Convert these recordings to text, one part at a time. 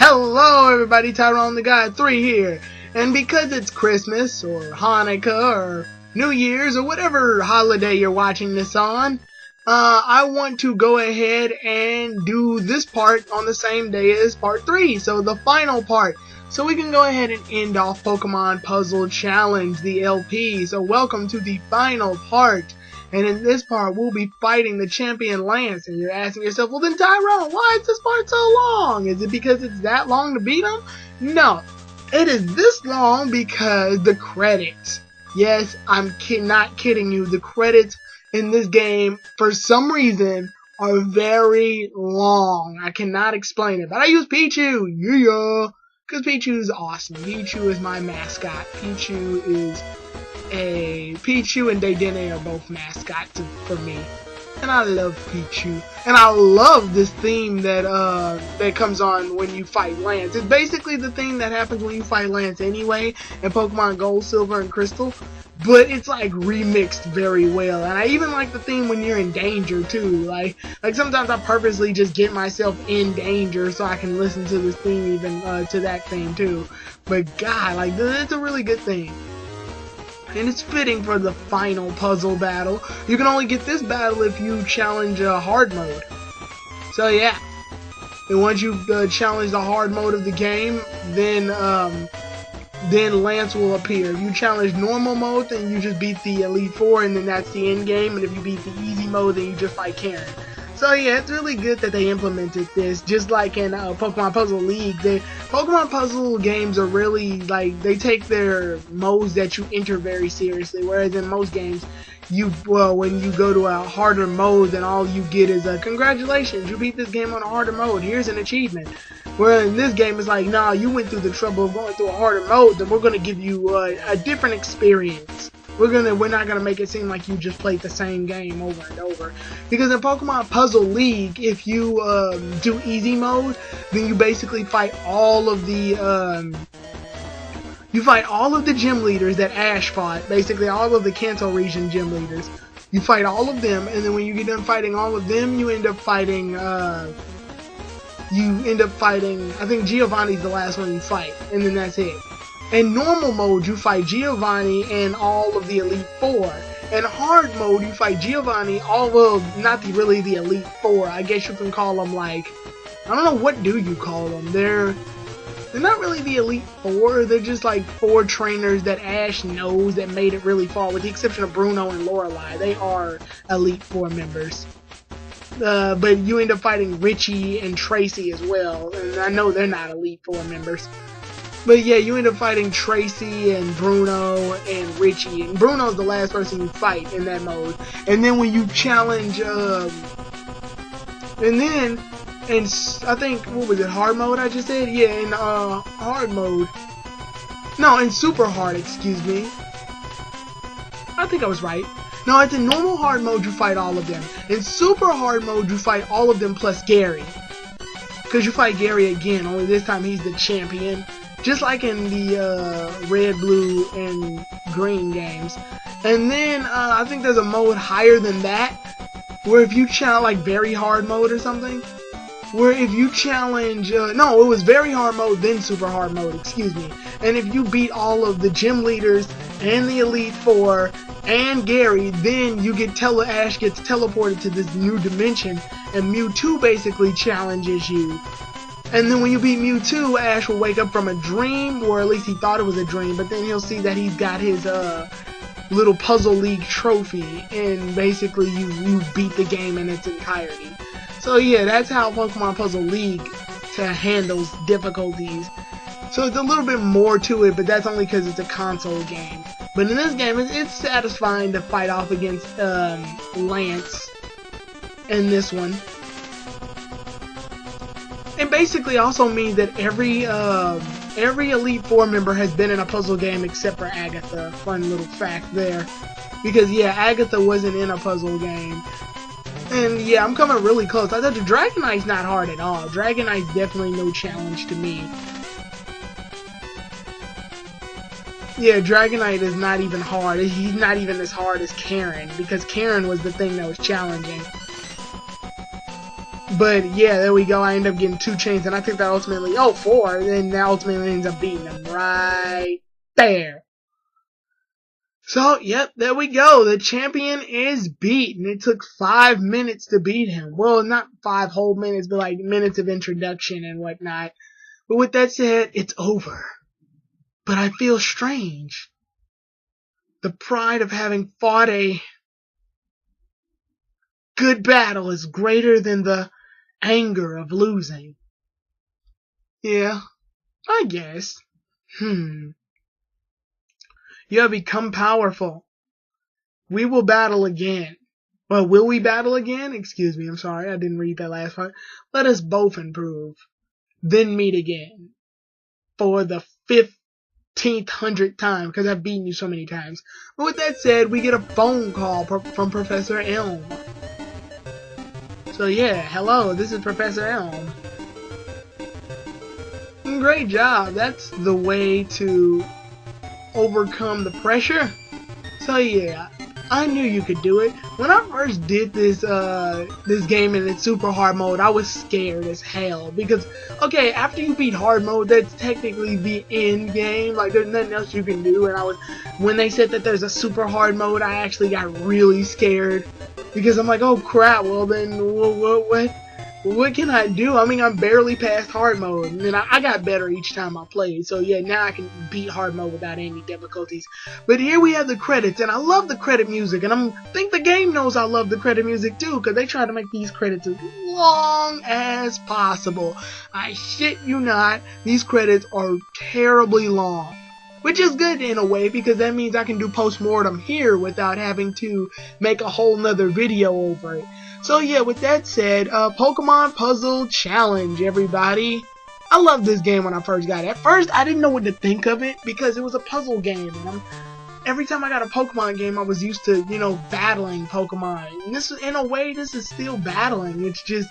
Hello everybody, Tyrone the God 3 here, and because it's Christmas or Hanukkah or New Year's or whatever holiday you're watching this on, I want to go ahead and do this part on the same day as part 3, so the final part, so we can go ahead and end off Pokemon Puzzle Challenge, the LP. So welcome to the final part. And in this part, we'll be fighting the champion Lance. And you're asking yourself, well then Tyrone, why is this part so long? Is it because it's that long to beat him? No. It is this long because the credits. Yes, I'm not kidding you. The credits in this game, for some reason, are very long. I cannot explain it. But I use Pichu. Yeah. Because Pichu is awesome. Pichu is my mascot. Pichu and Dedenne are both mascots for me, and I love Pichu, and I love this theme that comes on when you fight Lance. It's basically the theme that happens when you fight Lance anyway in Pokemon Gold, Silver, and Crystal, but it's like remixed very well. And I even like the theme when you're in danger too. Like sometimes I purposely just get myself in danger so I can listen to this theme, even to that theme too. But God, like it's a really good theme. And it's fitting for the final puzzle battle. You can only get this battle if you challenge hard mode. So yeah. And once you challenge the hard mode of the game, then Lance will appear. If you challenge normal mode, then you just beat the Elite Four, and then that's the end game. And if you beat the easy mode, then you just fight Karen. So yeah, it's really good that they implemented this, just like in Pokemon Puzzle League. Pokemon Puzzle games are really, like, they take their modes that you enter very seriously, whereas in most games, when you go to a harder mode, then all you get is congratulations, you beat this game on a harder mode, here's an achievement. Where in this game, it's like, nah, you went through the trouble of going through a harder mode, then we're going to give you a different experience. We're not gonna make it seem like you just played the same game over and over. Because in Pokemon Puzzle League, if you do easy mode, then you basically fight all of the gym leaders that Ash fought. Basically, all of the Kanto region gym leaders. You fight all of them, and then when you get done fighting all of them, you end up fighting. I think Giovanni's the last one you fight, and then that's it. In normal mode, you fight Giovanni and all of the Elite Four. In hard mode, you fight Giovanni, not really the Elite Four. I guess you can call them, like, I don't know, what do you call them? They're not really the Elite Four. They're just like 4 trainers that Ash knows that made it really far, with the exception of Bruno and Lorelei. They are Elite Four members. But you end up fighting Richie and Tracy as well, and I know they're not Elite Four members. But yeah, you end up fighting Tracy and Bruno and Richie. And Bruno's the last person you fight in that mode. And then when you challenge, I think, what was it, hard mode I just said? Yeah, in hard mode. No, in super hard, excuse me. I think I was right. No, it's in normal hard mode you fight all of them. In super hard mode you fight all of them plus Gary. Because you fight Gary again, only this time he's the champion. Just like in the red, blue, and green games. And then I think there's a mode higher than that, where if you challenge, like very hard mode or something, where if you challenge, no, it was very hard mode, then super hard mode, excuse me. And if you beat all of the gym leaders and the Elite Four and Gary, then you get Ash gets teleported to this new dimension, and Mewtwo basically challenges you. And then when you beat Mewtwo, Ash will wake up from a dream, or at least he thought it was a dream, but then he'll see that he's got his little Puzzle League trophy, and basically you beat the game in its entirety. So yeah, that's how Pokemon Puzzle League handles difficulties. So it's a little bit more to it, but that's only because it's a console game. But in this game, it's satisfying to fight off against Lance in this one. And basically also means that every Elite Four member has been in a puzzle game except for Agatha. Fun little fact there. Because yeah, Agatha wasn't in a puzzle game. And yeah, I'm coming really close. I thought the Dragonite's not hard at all. Dragonite's definitely no challenge to me. Yeah, Dragonite is not even hard. He's not even as hard as Karen, because Karen was the thing that was challenging. But yeah, there we go. I end up getting 2 chains, and I think that ultimately, oh, 4, then that ultimately ends up beating him right there. So, yep, there we go. The champion is beaten. It took 5 minutes to beat him. Well, not 5 whole minutes, but like minutes of introduction and whatnot. But with that said, it's over. But I feel strange. The pride of having fought a good battle is greater than the anger of losing. Yeah, I guess. You have become powerful. We will battle again. Well, will we battle again? Excuse me, I'm sorry, I didn't read that last part. Let us both improve. Then meet again. For the 1500th time, because I've beaten you so many times. But with that said, we get a phone call from Professor Elm. So yeah, hello, this is Professor Elm. Great job, that's the way to overcome the pressure. So yeah, I knew you could do it. When I first did this this game in its super hard mode, I was scared as hell because okay, after you beat hard mode, that's technically the end game. Like there's nothing else you can do. And when they said that there's a super hard mode, I actually got really scared because I'm like, oh crap. Well then, what can I do? I mean, I'm barely past hard mode, and then I got better each time I played. So yeah, now I can beat hard mode without any difficulties. But here we have the credits, and I love the credit music, and I think the game knows I love the credit music too, because they try to make these credits as long as possible. I shit you not, these credits are terribly long. Which is good in a way, because that means I can do post-mortem here without having to make a whole nother video over it. So yeah, with that said, Pokemon Puzzle Challenge, everybody. I loved this game when I first got it. At first, I didn't know what to think of it, because it was a puzzle game. And every time I got a Pokemon game, I was used to, battling Pokemon. And this, in a way, this is still battling. It's just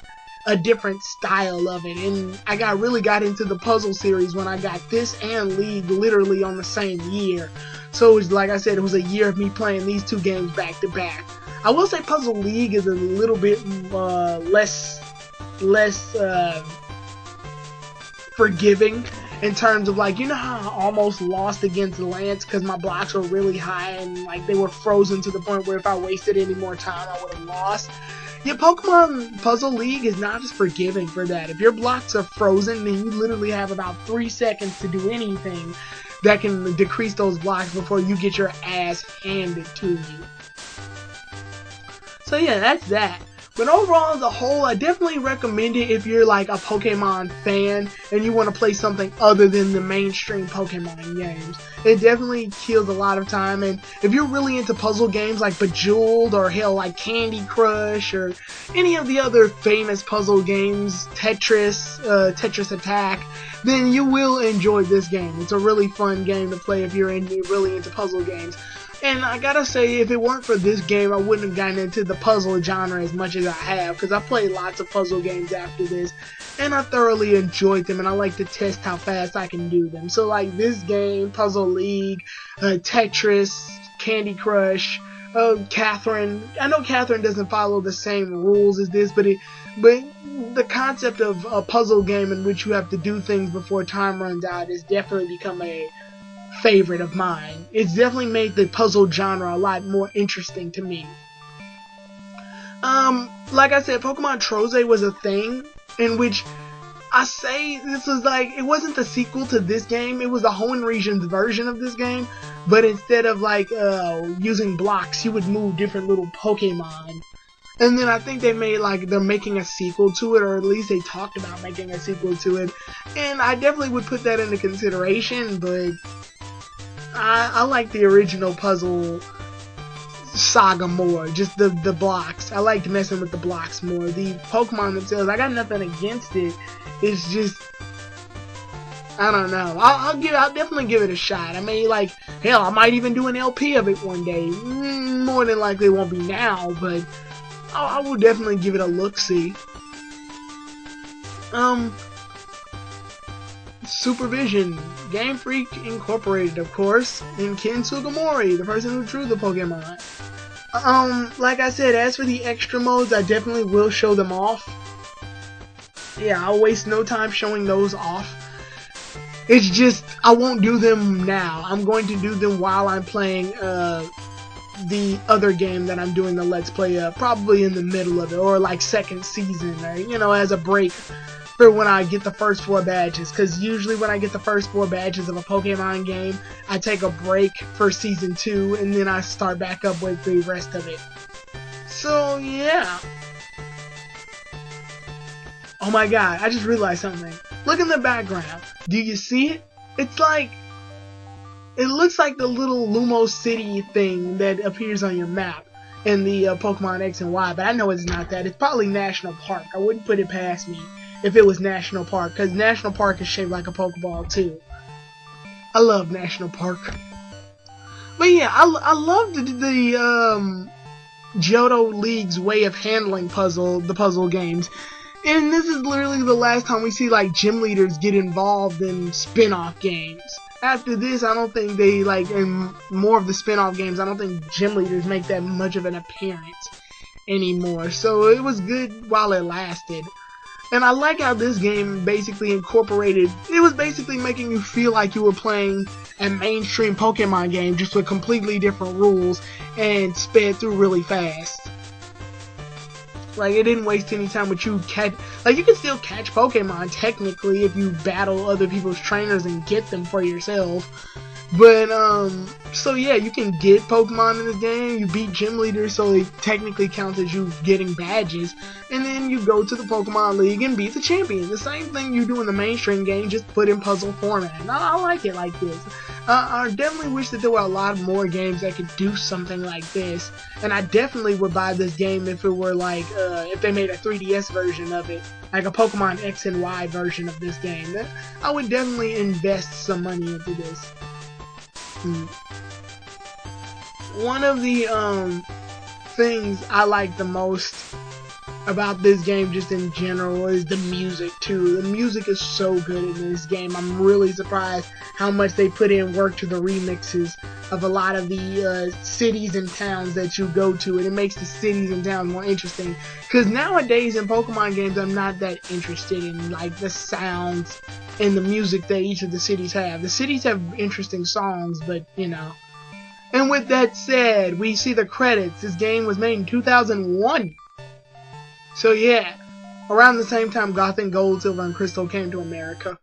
a different style of it. And I really got into the puzzle series when I got this and League literally on the same year. So it was, like I said, it was a year of me playing these 2 games back to back. I will say Puzzle League is a little bit less forgiving in terms of, like, you know how I almost lost against Lance because my blocks were really high and like they were frozen to the point where if I wasted any more time I would have lost. Yeah, Pokemon Puzzle League is not as forgiving for that. If your blocks are frozen, then you literally have about 3 seconds to do anything that can decrease those blocks before you get your ass handed to you. So yeah, that's that. But overall, as a whole, I definitely recommend it if you're like a Pokemon fan and you want to play something other than the mainstream Pokemon games. It definitely kills a lot of time, and if you're really into puzzle games like Bejeweled or hell like Candy Crush or any of the other famous puzzle games, Tetris, Tetris Attack, then you will enjoy this game. It's a really fun game to play if you're really into puzzle games. And I gotta say, if it weren't for this game, I wouldn't have gotten into the puzzle genre as much as I have, because I played lots of puzzle games after this, and I thoroughly enjoyed them, and I like to test how fast I can do them. So like this game, Puzzle League, Tetris, Candy Crush, Catherine. I know Catherine doesn't follow the same rules as this, but the concept of a puzzle game in which you have to do things before time runs out has definitely become a favorite of mine. It's definitely made the puzzle genre a lot more interesting to me. Like I said, Pokemon Troze was a thing in which I say this was like, it wasn't the sequel to this game, it was the Hoenn region's version of this game, but instead of like using blocks, you would move different little Pokemon. And then I think they made, like, they're making a sequel to it, or at least they talked about making a sequel to it. And I definitely would put that into consideration, but I like the original puzzle saga more. Just the blocks. I liked messing with the blocks more. The Pokemon themselves, I got nothing against it. It's just, I don't know. I'll definitely give it a shot. I mean, like, hell, I might even do an LP of it one day. More than likely it won't be now, but I will definitely give it a look-see. Supervision, Game Freak Incorporated, of course, and Ken Sugimori, the person who drew the Pokemon. Like I said, as for the extra modes, I definitely will show them off. yeah, I'll waste no time showing those off. It's just, I won't do them now. I'm going to do them while I'm playing the other game that I'm doing the Let's Play of, probably in the middle of it, or like second season, or, you know, as a break for when I get the first 4 badges, because usually when I get the first 4 badges of a Pokemon game, I take a break for season 2, and then I start back up with the rest of it. So, yeah. Oh my god, I just realized something. Look in the background. Do you see it? It's like, it looks like the little Lumos City thing that appears on your map in the Pokemon X and Y, but I know it's not that. It's probably National Park. I wouldn't put it past me if it was National Park, because National Park is shaped like a Pokeball too. I love National Park. But yeah, I love the Johto League's way of handling the puzzle games. And this is literally the last time we see like gym leaders get involved in spin-off games. After this, I don't think they, like, in more of the spin-off games, I don't think gym leaders make that much of an appearance anymore. So it was good while it lasted. And I like how this game basically incorporated, it was basically making you feel like you were playing a mainstream Pokemon game just with completely different rules and sped through really fast. Like, it didn't waste any time with you like, you can still catch Pokemon technically if you battle other people's trainers and get them for yourself. But, so yeah, you can get Pokemon in this game, you beat gym leaders, so it technically counts as you getting badges, and then you go to the Pokemon League and beat the champion. The same thing you do in the mainstream game, just put in puzzle format. And I like it like this. I definitely wish that there were a lot more games that could do something like this, and I definitely would buy this game if it were like, if they made a 3DS version of it, like a Pokemon X and Y version of this game. I would definitely invest some money into this. One of the things I like the most about this game just in general is the music too. The music is so good in this game. I'm really surprised how much they put in work to the remixes of a lot of the cities and towns that you go to, and it makes the cities and towns more interesting. Because nowadays in Pokemon games, I'm not that interested in like the sounds and the music that each of the cities have. The cities have interesting songs, but you know. And with that said, we see the credits. This game was made in 2001. So yeah, around the same time Gotham Gold, Silver, and Crystal came to America.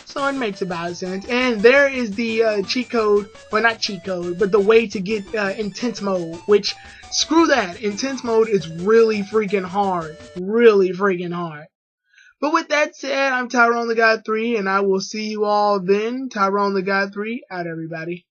So it makes about sense. And there is the cheat code, well, not cheat code, but the way to get Intense Mode, which, screw that, Intense Mode is really freaking hard. Really freaking hard. But with that said, I'm Tyrone the God 3, and I will see you all then. Tyrone the God 3, out everybody.